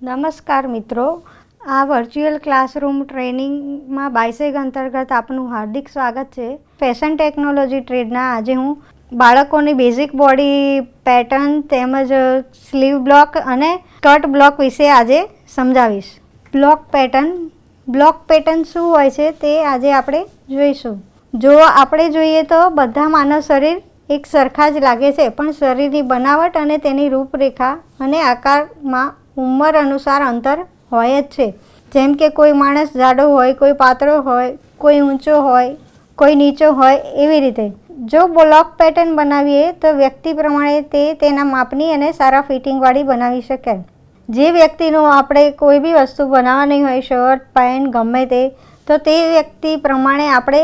નમસ્કાર મિત્રો, આ વર્ચ્યુઅલ ક્લાસરૂમ ટ્રેનિંગમાં બાયસેગ અંતર્ગત આપનું હાર્દિક સ્વાગત છે. ફેશન ટેકનોલોજી ટ્રેડના આજે હું બાળકોની બેઝિક બોડી પેટર્ન તેમજ સ્લીવ બ્લોક અને સ્કર્ટ બ્લોક વિશે આજે સમજાવીશ. બ્લોક પેટર્ન શું હોય છે તે આજે આપણે જોઈશું. જો આપણે જોઈએ તો બધા માનવ શરીર એક સરખા જ લાગે છે, પણ શરીરની બનાવટ અને તેની રૂપરેખા અને આકારમાં ઉંમર અનુસાર અંતર હોય જ છે. જેમ કે કોઈ માણસ જાડો હોય, કોઈ પાતળો હોય, કોઈ ઊંચો હોય, કોઈ નીચો હોય, એવી રીતે. જો બ્લોક પેટર્ન બનાવીએ તો વ્યક્તિ પ્રમાણે તે તેના માપની અને સારા ફિટિંગવાળી બનાવી શકાય. જે વ્યક્તિનું આપણે કોઈ બી વસ્તુ બનાવવાની હોય, શર્ટ, પેન્ટ, ગમે તે, તો તે વ્યક્તિ પ્રમાણે આપણે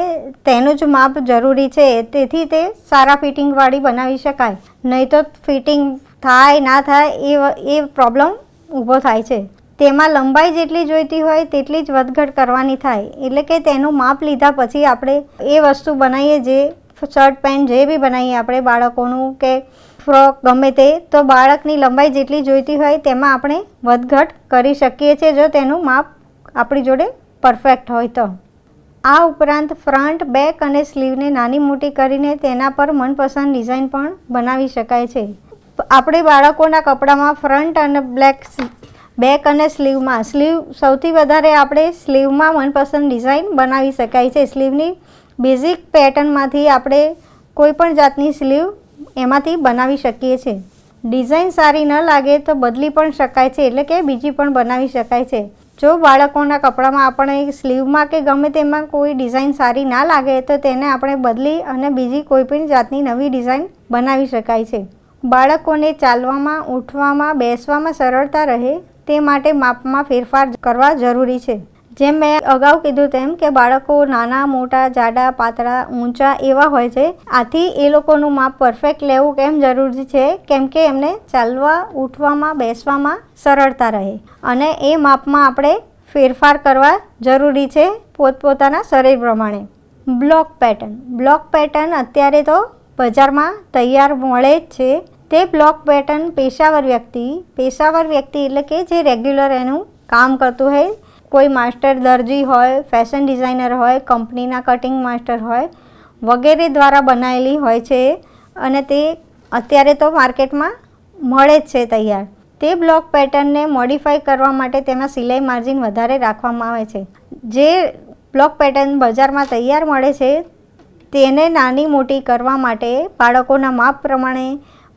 તેનું જ માપ જરૂરી છે. તેથી તે સારા ફિટિંગવાળી બનાવી શકાય. નહીં તો ફિટિંગ થાય ના થાય એ પ્રોબ્લેમ ઊભો થાય છે. તેમાં લંબાઈ જેટલી જોઈતી હોય તેટલી જ વધઘટ કરવાની થાય. એટલે કે તેનું માપ લીધા પછી આપણે એ વસ્તુ બનાવીએ, જે શર્ટ પેન્ટ જે બી બનાવીએ આપણે બાળકોનું કે ફ્રોક ગમે તે, તો બાળકની લંબાઈ જેટલી જોઈતી હોય તેમાં આપણે વધઘટ કરી શકીએ છીએ, જો તેનું માપ આપણી જોડે પરફેક્ટ હોય તો. આ ઉપરાંત ફ્રન્ટ, બેક અને સ્લીવને નાની મોટી કરીને તેના પર મનપસંદ ડિઝાઇન પણ બનાવી શકાય છે. આપણે બાળકોના કપડામાં ફ્રન્ટ અને બેક અને સ્લીવમાં સૌથી વધારે આપણે સ્લીવમાં મનપસંદ ડિઝાઇન બનાવી શકાય છે. સ્લીવની બેઝિક પેટર્નમાંથી આપણે કોઈ પણ જાતની સ્લીવ એમાંથી બનાવી શકીએ છીએ. ડિઝાઇન સારી ન લાગે તો બદલી પણ શકાય છે, એટલે કે બીજી પણ બનાવી શકાય છે. જો બાળકોના કપડામાં આપણે સ્લીવમાં કે ગમે તેમાં કોઈ ડિઝાઇન સારી ના લાગે તો તેને આપણે બદલી અને બીજી કોઈ પણ જાતની નવી ડિઝાઇન બનાવી શકાય છે. બાળકોને ચાલવામાં, ઉઠવામાં, બેસવામાં સરળતા રહે તે માટે માપમાં ફેરફાર કરવા જરૂરી છે. જેમ મેં અગાઉ કીધું તેમ કે બાળકો નાના, મોટા, જાડા, પાતળા, ઊંચા એવા હોય છે. આથી એ લોકોનું માપ પરફેક્ટ લેવું કેમ જરૂરી છે? કેમ કે એમને ચાલવા, ઉઠવામાં, બેસવામાં સરળતા રહે અને એ માપમાં આપણે ફેરફાર કરવા જરૂરી છે પોતપોતાના શરીર પ્રમાણે. બ્લોક પેટર્ન અત્યારે તો બજારમાં તૈયાર મળે જ છે. તે બ્લોક પેટર્ન પેશાવર વ્યક્તિ એટલે કે જે રેગ્યુલર એનું કામ કરતું હોય, કોઈ માસ્ટર દરજી હોય, ફેશન ડિઝાઇનર હોય, કંપનીના કટિંગ માસ્ટર હોય વગેરે દ્વારા બનાવેલી હોય છે અને તે અત્યારે તો માર્કેટમાં મળે જ છે તૈયાર. તે બ્લોક પેટર્નને મોડિફાઈ કરવા માટે તેમાં સિલાઈ માર્જિન વધારે રાખવામાં આવે છે. જે બ્લોક પેટર્ન બજારમાં તૈયાર મળે છે તેને નાની મોટી કરવા માટે, બાળકોના માપ પ્રમાણે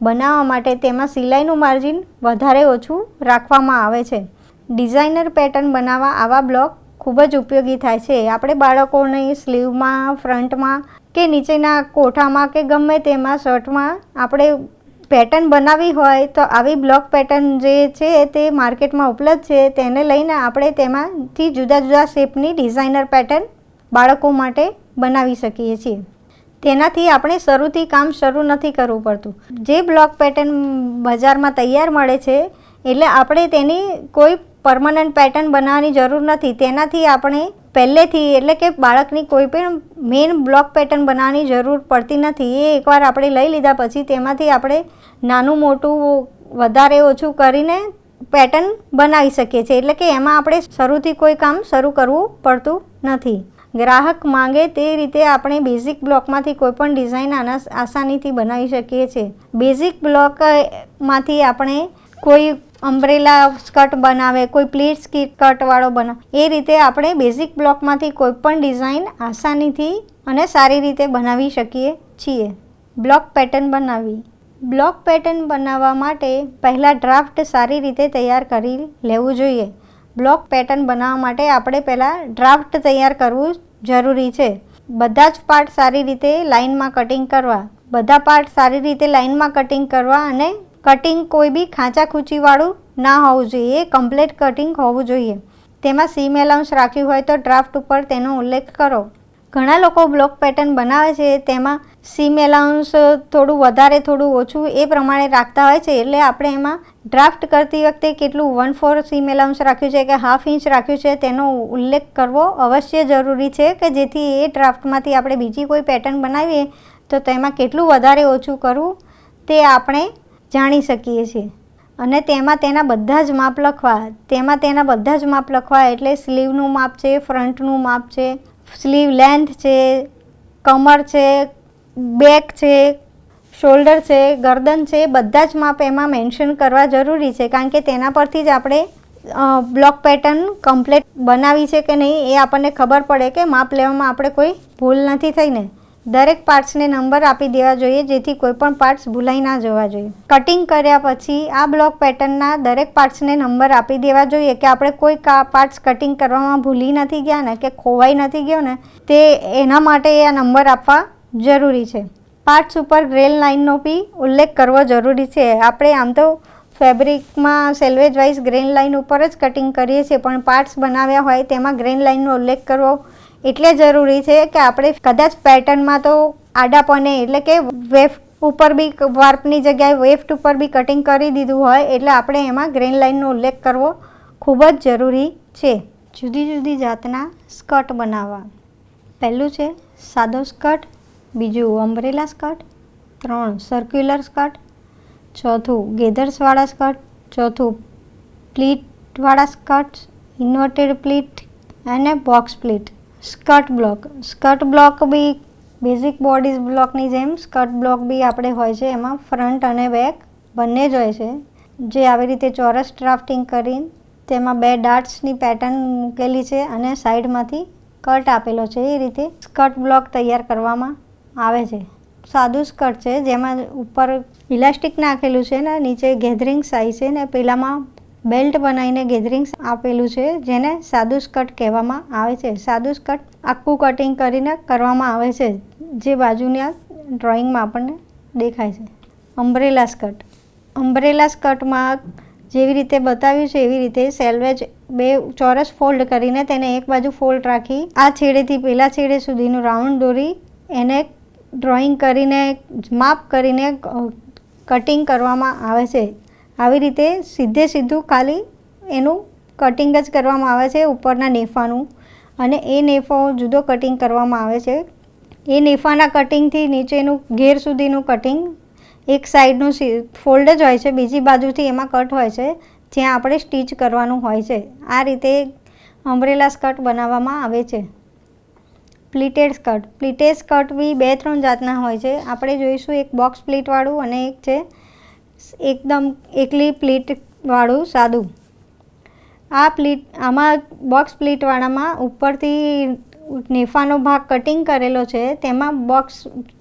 બનાવવા માટે તેમાં સિલાઈનું માર્જિન વધારે ઓછું રાખવામાં આવે છે. ડિઝાઇનર પેટર્ન બનાવવા આવા બ્લોક ખૂબ જ ઉપયોગી થાય છે. આપણે બાળકોને સ્લીવમાં, ફ્રન્ટમાં કે નીચેના કોઠામાં કે ગમે તેમાં શર્ટમાં આપણે પેટર્ન બનાવવી હોય તો આવી બ્લોક પેટર્ન જે છે તે માર્કેટમાં ઉપલબ્ધ છે. તેને લઈને આપણે તેમાંથી જુદા જુદા શેપની ડિઝાઇનર પેટર્ન બાળકો માટે બનાવી શકીએ છીએ. તેનાથી આપણે શરૂથી કામ શરૂ નથી કરવું પડતું. જે બ્લોક પેટર્ન બજારમાં તૈયાર મળે છે એટલે આપણે તેની કોઈ પરમનન્ટ પેટર્ન બનાવવાની જરૂર નથી. તેનાથી આપણે પહેલેથી એટલે કે બાળકની કોઈ પણ મેઇન બ્લોક પેટર્ન બનાવવાની જરૂર પડતી નથી. એ એકવાર આપણે લઈ લીધા પછી તેમાંથી આપણે નાનું મોટું વધારે ઓછું કરીને પેટર્ન બનાવી શકીએ છીએ. એટલે કે એમાં આપણે શરૂથી કોઈ કામ શરૂ કરવું પડતું નથી. ગ્રાહક માંગે તે રીતે આપણે બેઝિક બ્લોકમાંથી કોઈ પણ ડિઝાઇન આસાનીથી બનાવી શકીએ છીએ. બેઝિક બ્લોકમાંથી આપણે કોઈ અમ્બ્રેલા સ્કર્ટ બનાવે, કોઈ પ્લીટ સ્કર્ટવાળો બનાવે, એ રીતે આપણે બેઝિક બ્લોકમાંથી કોઈ પણ ડિઝાઇન આસાનીથી અને સારી રીતે બનાવી શકીએ છીએ. બ્લોક પેટર્ન બનાવવા માટે પહેલાં ડ્રાફ્ટ સારી રીતે તૈયાર કરી લેવું જોઈએ. બ્લોક પેટર્ન બનાવવા માટે આપણે પહેલાં ડ્રાફ્ટ તૈયાર કરવું જરૂરી છે. બધા જ પાર્ટ સારી રીતે લાઇનમાં કટિંગ કરવા અને કટિંગ કોઈ બી ખાંચાખૂંચીવાળું ના હોવું જોઈએ. એ કમ્પ્લીટ કટિંગ હોવું જોઈએ. તેમાં સીમ એલાઉન્સ રાખ્યું હોય તો ડ્રાફ્ટ ઉપર તેનો ઉલ્લેખ કરો. ઘણા લોકો બ્લોક પેટર્ન બનાવે છે તેમાં સીમ એલાઉન્સ થોડું વધારે થોડું ઓછું એ પ્રમાણે રાખતા હોય છે. એટલે આપણે એમાં ડ્રાફ્ટ કરતી વખતે કેટલું 1/4 સીમ એલાઉન્સ રાખ્યું છે કે 1/2 ઇંચ રાખ્યું છે તેનો ઉલ્લેખ કરવો અવશ્ય જરૂરી છે, કે જેથી એ ડ્રાફ્ટમાંથી આપણે બીજી કોઈ પેટર્ન બનાવીએ તો તેમાં કેટલું વધારે ઓછું કરવું તે આપણે જાણી શકીએ છીએ. અને તેમાં તેના બધા જ માપ લખવા. એટલે સ્લીવનું માપ છે, ફ્રન્ટનું માપ છે, સ્લીવ લેન્થ છે, કમર છે, બેક છે, શોલ્ડર છે, ગરદન છે, બધા જ માપ એમાં મેન્શન કરવા જરૂરી છે. કારણ કે તેના પરથી જ આપણે બ્લોક પેટર્ન કમ્પ્લીટ બનાવી છે કે નહીં એ આપણને ખબર પડે કે માપ લેવામાં આપણે કોઈ ભૂલ નથી થઈ ને. દરેક પાર્ટ્સને નંબર આપી દેવા જોઈએ જેથી કોઈ પણ પાર્ટ્સ ભૂલાઈ ના જવા જોઈએ. કટિંગ કર્યા પછી આ બ્લોક પેટર્નના દરેક પાર્ટ્સને નંબર આપી દેવા જોઈએ કે આપણે કોઈ પાર્ટ્સ કટિંગ કરવામાં ભૂલી નથી ગયા ને કે ખોવાઈ નથી ગયો ને, તે એના માટે આ નંબર આપવા જરૂરી છે. પાર્ટ્સ ઉપર ગ્રેન લાઇનનો બી ઉલ્લેખ કરવો જરૂરી છે. આપણે આમ તો ફેબ્રિકમાં સેલ્વેજ વાઇઝ ગ્રેન લાઇન ઉપર જ કટિંગ કરીએ છીએ, પણ પાર્ટ્સ બનાવ્યા હોય તેમાં ગ્રેન લાઇનનો ઉલ્લેખ કરવો એટલે જરૂરી છે કે આપણે કદાચ પેટર્નમાં તો આડાપણે એટલે કે વેફ્ટ ઉપર બી વાર્પની જગ્યાએ વેફ્ટ ઉપર બી કટિંગ કરી દીધું હોય એટલે આપણે એમાં ગ્રેન લાઇનનો ઉલ્લેખ કરવો ખૂબ જ જરૂરી છે. જુદી જુદી જાતના સ્કર્ટ બનાવવા. પહેલું છે સાદો સ્કર્ટ, બીજું અમ્બ્રેલા સ્કર્ટ, 3 સર્ક્યુલર સ્કર્ટ, ચોથું ગેધર્સવાળા સ્કર્ટ, ચોથું પ્લીટવાળા સ્કર્ટ, ઇન્વર્ટેડ પ્લીટ અને બોક્સ પ્લીટ. સ્કર્ટ બ્લોક બી બેઝિક બોડીઝ બ્લોકની જેમ સ્કર્ટ બ્લોક બી આપણે હોય છે. એમાં ફ્રન્ટ અને બેક બંને જ હોય છે, જે આવી રીતે ચોરસ ડ્રાફ્ટિંગ કરીને તેમાં 2 ડાર્ટ્સની પેટર્ન મૂકેલી છે અને સાઈડમાંથી કટ આપેલો છે. એ રીતે સ્કર્ટ બ્લોક તૈયાર કરવામાં આવે છે. સાદું સ્કર્ટ છે જેમાં ઉપર ઇલાસ્ટિક નાખેલું છે ને નીચે ગેધરિંગ્સ આવી છે ને પેલામાં બેલ્ટ બનાવીને ગેધરિંગ્સ આપેલું છે, જેને સાદું સ્કર્ટ કહેવામાં આવે છે. સાદું સ્કર્ટ આખું કટિંગ કરીને કરવામાં આવે છે, જે બાજુના ડ્રોઈંગમાં આપણને દેખાય છે. અમ્બ્રેલા સ્કર્ટમાં જેવી રીતે બતાવ્યું છે એવી રીતે સેલ્વેજ 2 ચોરસ ફોલ્ડ કરીને તેને એક બાજુ ફોલ્ડ રાખી આ છેડેથી પેલા છેડે સુધીનું રાઉન્ડ દોરી એને ડ્રોઈંગ કરીને માપ કરીને કટિંગ કરવામાં આવે છે. આવી રીતે સીધું ખાલી એનું કટિંગ જ કરવામાં આવે છે ઉપરના નેફાનું, અને એ નેફો જુદો કટિંગ કરવામાં આવે છે. એ નેફાના કટિંગથી નીચેનું ઘેર સુધીનું કટિંગ એક સાઈડનું ફોલ્ડ જ હોય છે, બીજી બાજુથી એમાં કટ હોય છે જ્યાં આપણે સ્ટીચ કરવાનું હોય છે. આ રીતે અમ્બ્રેલા સ્કર્ટ બનાવવામાં આવે છે. પ્લીટેડ સ્કર્ટ બી 2-3 જાતના હોય છે. આપણે જોઈશું એક બોક્સ પ્લીટવાળું અને એક છે એકદમ એકલી પ્લીટવાળું સાદું. આમાં બોક્સ પ્લીટવાળામાં ઉપરથી નેફાનો ભાગ કટિંગ કરેલો છે, તેમાં બોક્સ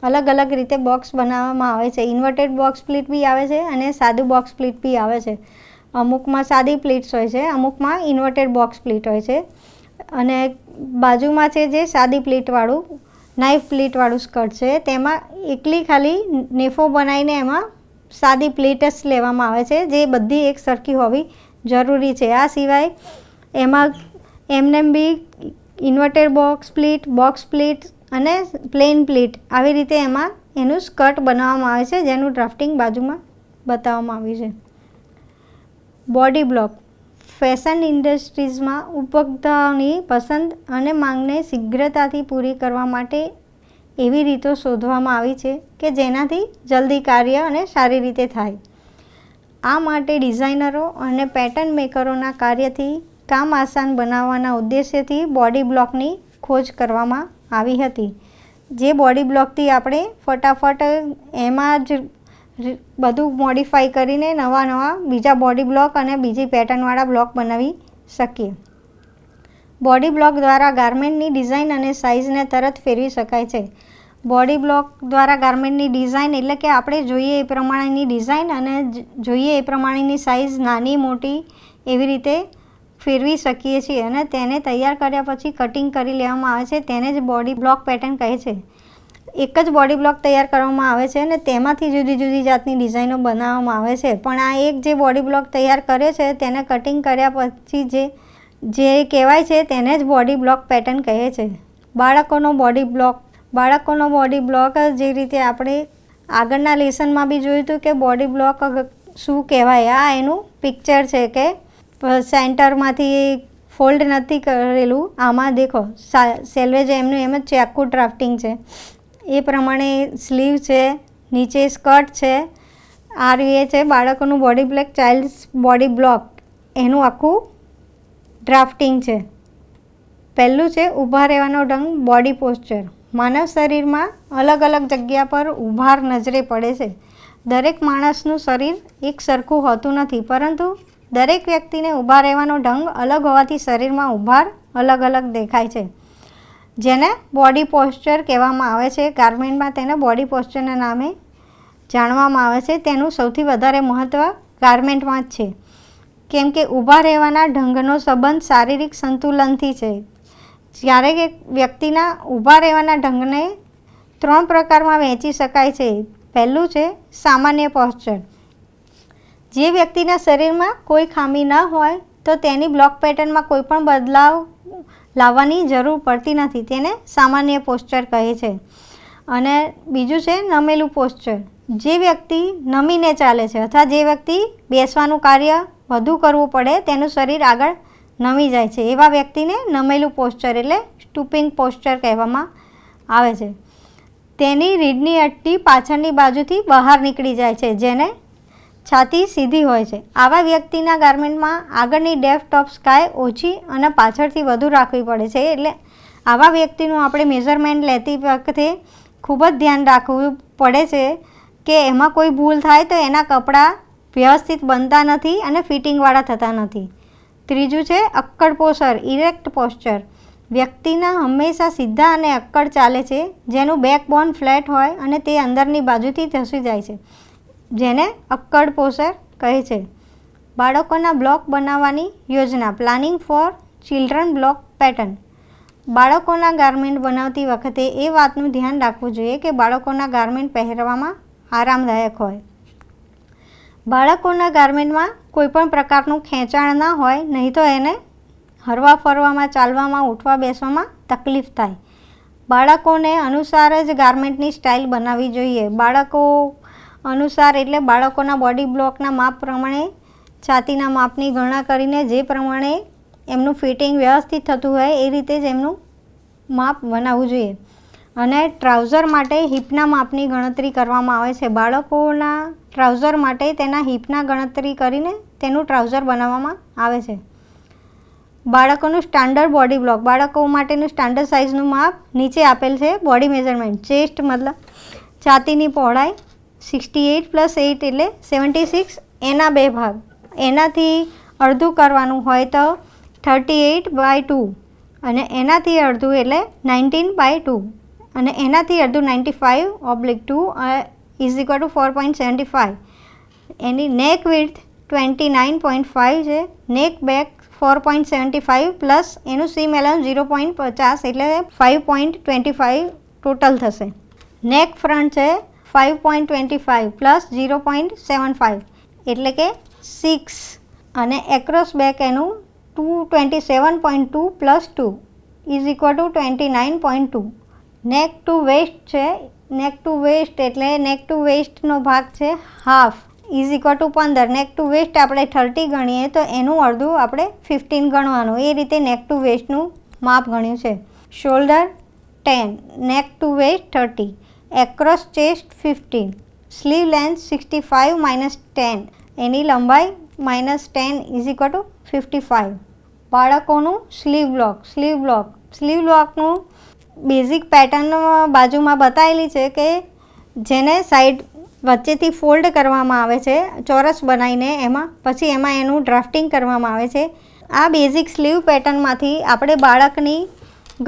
અલગ રીતે બોક્સ બનાવવામાં આવે છે. ઇન્વર્ટેડ બોક્સ પ્લીટ બી આવે છે અને સાદું બોક્સ પ્લીટ બી આવે છે. અમુકમાં સાદી પ્લીટ્સ હોય છે, અમુકમાં ઇન્વર્ટેડ બોક્સ પ્લીટ હોય છે. અને બાજુમાં છે જે સાદી પ્લીટવાળું નાઇફ પ્લીટવાળું સ્કર્ટ છે, તેમાં એકલી ખાલી નેફો બનાવીને એમાં સાદી પ્લીટ જ લેવામાં આવે છે, જે બધી એક સરખી હોવી જરૂરી છે. આ સિવાય એમાં એમનેમ બી ઇન્વર્ટેડ બોક્સ પ્લીટ અને પ્લેન પ્લીટ આવી રીતે એમાં એનું સ્કર્ટ બનાવવામાં આવે છે, જેનું ડ્રાફ્ટિંગ બાજુમાં બતાવવામાં આવ્યું છે. Body block. ફેશન ઇન્ડસ્ટ્રીઝમાં ઉપભોક્તાઓની પસંદ અને માંગને શીઘ્રતાથી પૂરી કરવા માટે એવી રીતો શોધવામાં આવી છે કે જેનાથી જલ્દી કાર્ય અને સારી રીતે થાય. આ માટે ડિઝાઇનરો અને પેટર્ન મેકરોના કાર્યથી કામ આસાન બનાવવાના ઉદ્દેશ્યથી બોડી બ્લોકની ખોજ કરવામાં આવી હતી. જે બોડી બ્લોકથી આપણે ફટાફટ એમાં જ બધું મોડિફાઈ કરીને નવા બીજા બોડી બ્લોક અને બીજી પેટર્નવાળા બ્લોક બનાવી શકીએ. બોડી બ્લોક દ્વારા ગાર્મેન્ટની ડિઝાઇન અને સાઇઝને તરત ફેરવી શકાય છે. બોડી બ્લોક દ્વારા ગાર્મેન્ટની ડિઝાઇન એટલે કે આપણે જોઈએ એ પ્રમાણેની ડિઝાઇન અને જોઈએ એ પ્રમાણેની સાઇઝ નાની મોટી એવી રીતે ફેરવી શકીએ છીએ અને તેને તૈયાર કર્યા પછી કટિંગ કરી લેવામાં આવે છે. તેને જ બોડી બ્લોક પેટર્ન કહે છે. એક જ બોડી બ્લોક તૈયાર કરવામાં આવે છે અને તેમાંથી જુદી જુદી જાતની ડિઝાઇનો બનાવવામાં આવે છે, પણ આ એક જે બોડી બ્લોક તૈયાર કરે છે તેને કટિંગ કર્યા પછી જે કહેવાય છે તેને જ બોડી બ્લોક પેટર્ન કહે છે. બાળકોનો બોડી બ્લોક જે રીતે આપણે આગળના લેસનમાં બી જોયું હતું કે બોડી બ્લોક શું કહેવાય. આ એનું પિક્ચર છે કે સેન્ટરમાંથી ફોલ્ડ નથી કરેલું. આમાં દેખો સેલ્વેજ એમનું એમ જ છે, આખું ડ્રાફ્ટિંગ છે. એ પ્રમાણે સ્લીવ છે, નીચે સ્કર્ટ છે આ રહ્યું છે બાળકોનું body block, childs body block, એનું આખું ડ્રાફ્ટિંગ છે. પહેલું છે ઊભા રહેવાનો ઢંગ, બોડી પોસ્ચર. માનવ શરીરમાં અલગ અલગ જગ્યા પર ઉભાર નજરે પડે છે. દરેક માણસનું શરીર એક સરખું હોતું નથી, પરંતુ દરેક વ્યક્તિને ઊભા રહેવાનો ઢંગ અલગ હોવાથી શરીરમાં ઉભાર અલગ અલગ દેખાય છે, જેને બોડી પોસ્ચર કહેવામાં આવે છે. ગાર્મેન્ટમાં તેને બોડી પોસ્ચરના નામે જાણવામાં આવે છે. તેનું સૌથી વધારે મહત્ત્વ ગાર્મેન્ટમાં જ છે, કેમ કે ઊભા રહેવાના ઢંગનો સંબંધ શારીરિક સંતુલનથી છે. જ્યારે કે વ્યક્તિના ઊભા રહેવાના ઢંગને 3 પ્રકારમાં વહેંચી શકાય છે. પહેલું છે સામાન્ય પોસ્ચર. જે વ્યક્તિના શરીરમાં કોઈ ખામી ન હોય તો તેની બ્લોક પેટર્નમાં કોઈ પણ બદલાવ લાવવાની જરૂર પડતી નથી, તેને સામાન્ય પોસ્ચર કહે છે. અને બીજું છે નમેલું પોસ્ચર. જે વ્યક્તિ નમીને ચાલે છે અથવા જે વ્યક્તિ બેસવાનું કાર્ય વધુ કરવું પડે તેનું શરીર આગળ નમી જાય છે, એવા વ્યક્તિને નમેલું પોસ્ચર એટલે સ્ટૂપિંગ પોસ્ચર કહેવામાં આવે છે. તેની રીઢની અટ્ટી પાછળની બાજુથી બહાર નીકળી જાય છે, જેને છાતી સીધી હોય છે. આવા વ્યક્તિના ગાર્મેન્ટમાં આગળની ડેપ્થ ઓફ સ્કાય ઓછી અને પાછળથી વધુ રાખવી પડે છે. એટલે આવા વ્યક્તિનું આપણે મેઝરમેન્ટ લેતી વખતે ખૂબ જ ધ્યાન રાખવું પડે છે કે એમાં કોઈ ભૂલ થાય તો એના કપડાં વ્યવસ્થિત બનતા નથી અને ફિટિંગવાળા થતા નથી. ત્રીજું છે અક્કડ પોસ્ચર, ઇરેક્ટ પોસ્ચર. વ્યક્તિના હંમેશા સીધા અને અક્કડ ચાલે છે, જેનું બેકબોન ફ્લેટ હોય અને તે અંદરની બાજુથી ધસી જાય છે, જેને અક્કડ પોસ્ચર કહે છે. બાળકોના બ્લોક બનાવવાની યોજના, planning four children block pattern. બાળકોના ગાર્મેન્ટ બનાવતી વખતે એ વાતનું ધ્યાન રાખવું જોઈએ કે બાળકોના ગાર્મેન્ટ પહેરવામાં આરામદાયક હોય. બાળકોના ગાર્મેન્ટમાં કોઈપણ પ્રકારનું ખેંચાણ ન હોય, નહીં તો એને હરવા ફરવામાં, ચાલવામાં, ઉઠવા બેસવામાં તકલીફ થાય. બાળકોને અનુસાર જ ગાર્મેન્ટની સ્ટાઇલ બનાવવી જોઈએ. બાળકો અનુસાર એટલે બાળકોના બોડી બ્લોકના માપ પ્રમાણે છાતીના માપની ગણના કરીને જે પ્રમાણે એમનું ફિટિંગ વ્યવસ્થિત થતું હોય એ રીતે જ એમનું માપ બનાવવું જોઈએ. અને ટ્રાઉઝર માટે હિપના માપની ગણતરી કરવામાં આવે છે. બાળકોના ટ્રાઉઝર માટે તેના હિપના ગણતરી કરીને તેનું ટ્રાઉઝર બનાવવામાં આવે છે. બાળકોનું સ્ટાન્ડર્ડ બોડી બ્લોક. બાળકો માટેનું સ્ટાન્ડર્ડ સાઇઝનું માપ નીચે આપેલ છે. બોડી મેઝરમેન્ટ, ચેસ્ટ મતલબ છાતીની પહોળાઈ 68 + 8 એટલે 76, એના 2 ભાગ. એનાથી અડધું કરવાનું હોય તો 38/2 અને એનાથી અડધું એટલે 19/2 અને એનાથી અડધું 95/2 = 4.75. એની નેક વિડ્થ 29.5 છે. નેક બેક 4.75 પ્લસ એનું સીમ એલાઉન્સ 0.50 એટલે 5.25 ટોટલ થશે. નેક ફ્રન્ટ છે 5.25 પ્લસ 0.75 એટલે કે 6 અને એક્રોસ બેક એનું 227.2 પ્લસ 2 = 29.2. નેક ટુ વેસ્ટ છે. નેક ટુ વેસ્ટ એટલે નેક ટુ વેસ્ટનો ભાગ છે હાફ = 15. નેક ટુ વેસ્ટ આપણે 30 ગણીએ તો એનું અડધું આપણે 15 ગણવાનું. એ રીતે નેક ટુ વેસ્ટનું માપ ગણ્યું છે. Shoulder 10, neck to waist 30, across chest 15, sleeve length 65 - 10, એની લંબાઈ -10 = 55. બાળકોનું સ્લીવ બ્લોક. સ્લીવ બ્લોકનું બેઝિક પેટર્ન બાજુમાં બતાવેલી છે કે જેને સાઈડ વચ્ચેથી ફોલ્ડ કરવામાં આવે છે ચોરસ બનાવીને, પછી એમાં એનું ડ્રાફ્ટિંગ કરવામાં આવે છે. આ બેઝિક સ્લીવ પેટર્નમાંથી આપણે બાળકની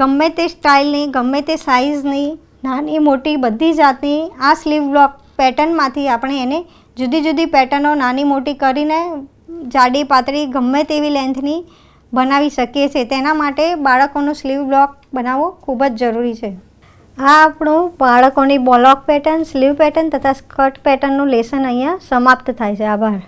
ગમે તે સ્ટાઇલની, ગમે તે સાઇઝની, નાની મોટી બધી જાતની આ સ્લીવ બ્લોક પેટર્નમાંથી આપણે એને જુદી જુદી પેટર્નો નાની મોટી કરીને જાડી પાતળી ગમે તેવી લેન્થની બનાવી શકીએ છીએ. તેના માટે બાળકોનું સ્લીવ બ્લોક બનાવવો ખૂબ જ જરૂરી છે. આ આપણું બાળકોની બ્લોક પેટર્ન, સ્લીવ પેટર્ન તથા સ્કર્ટ પેટર્નનું લેસન અહીંયા સમાપ્ત થાય છે. આભાર.